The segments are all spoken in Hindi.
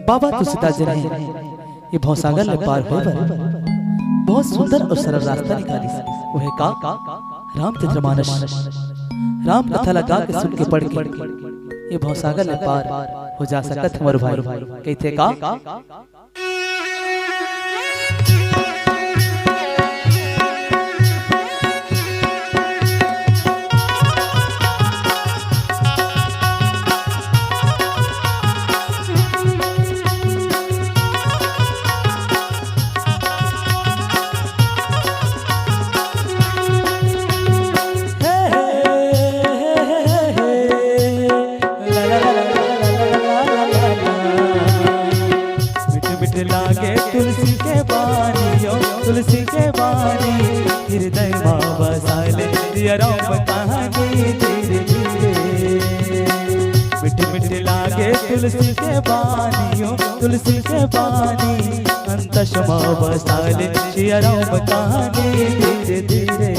बाबा तुलसीदास जी ने ये भवसागर ले पार होए बर बहुत सुंदर और सरल रास्ता निकाली। वो है का रामचरितमानस। राम कथा लगा के सुन के पढ़ के ये भवसागर ले पार हो जा सकत हमर भाई। कहते का लागे तुलसी के बानी, तुलसी के बानी हृदय माँ बसाले दिया राम कहानी धीरे धीरे। मिठ मिठ लागे तुलसी के बानी, तुलसी के बानी अंतश माँ बसाले दिया राम कहानी धीरे धीरे।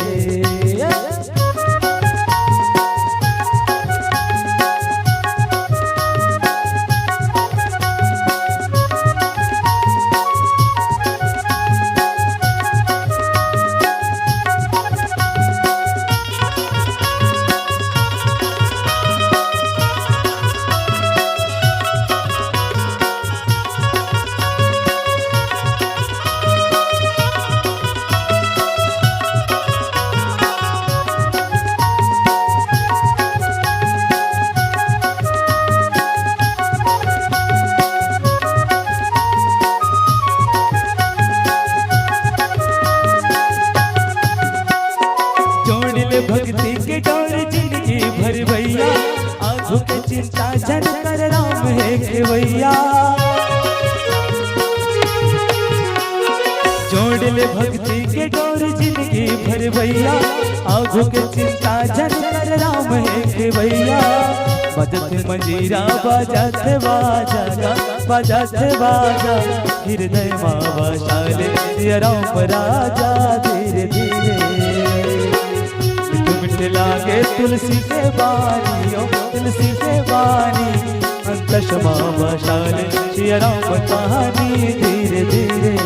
भक्ति के डोर जिंदगी भर भैया, आंखों के चिंता जन कर राम है खेवैया। जोड़ ले भक्ति के डोर जिंदगी भर भैया, आंखों के चिंता जन कर राम है खेवैया। बजत मंजीरा बाजत बाजा, बाजत बाजा हृदय माँ बसाले दिया राम राजा धीरे धीरे। लागे तुलसी के बानी, तुलसी के बानी अंतश माँ बसाले दिया राम कहानी धीरे धीरे।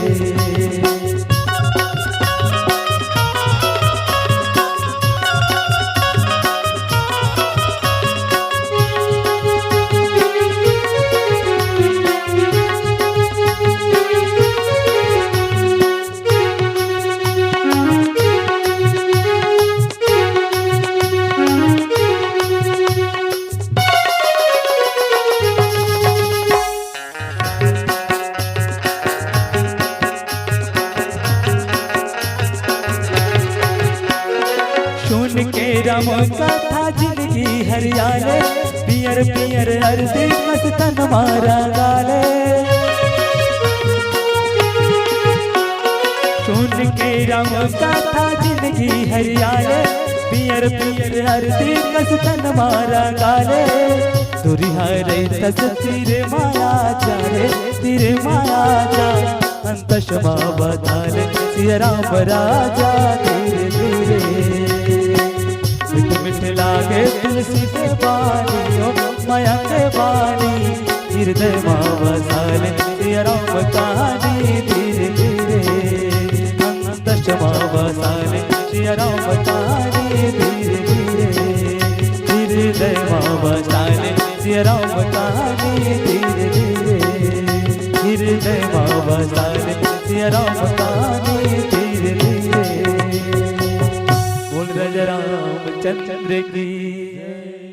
सुन के राम कथा जिंदगी हरियाले, पियर पियर हरदी मस्तन मारा गाले। सुन के राम कथा जिंदगी हरियाले, पियर पियर हरदी मस्तन मारा गाले। तुरिहारे तस तेरे माया चारे, तेरे माया जा अंतश माँ बसाले सिया राम राजा धीरे धीरे। मिठ लागे तुलसी के बानी, माया के बानी हृदय माँ बसाले दिया राम कहानी धीरे धीरे। अंतश माँ बसाले दिया राम कहानी धीरे धीरे। हृदय माँ बसाले दिया राम कहानी धीरे धीरे। हृदय माँ बसाले दिया राम कहानी धीरे धीरे। बोल राजा रामचंद्र की।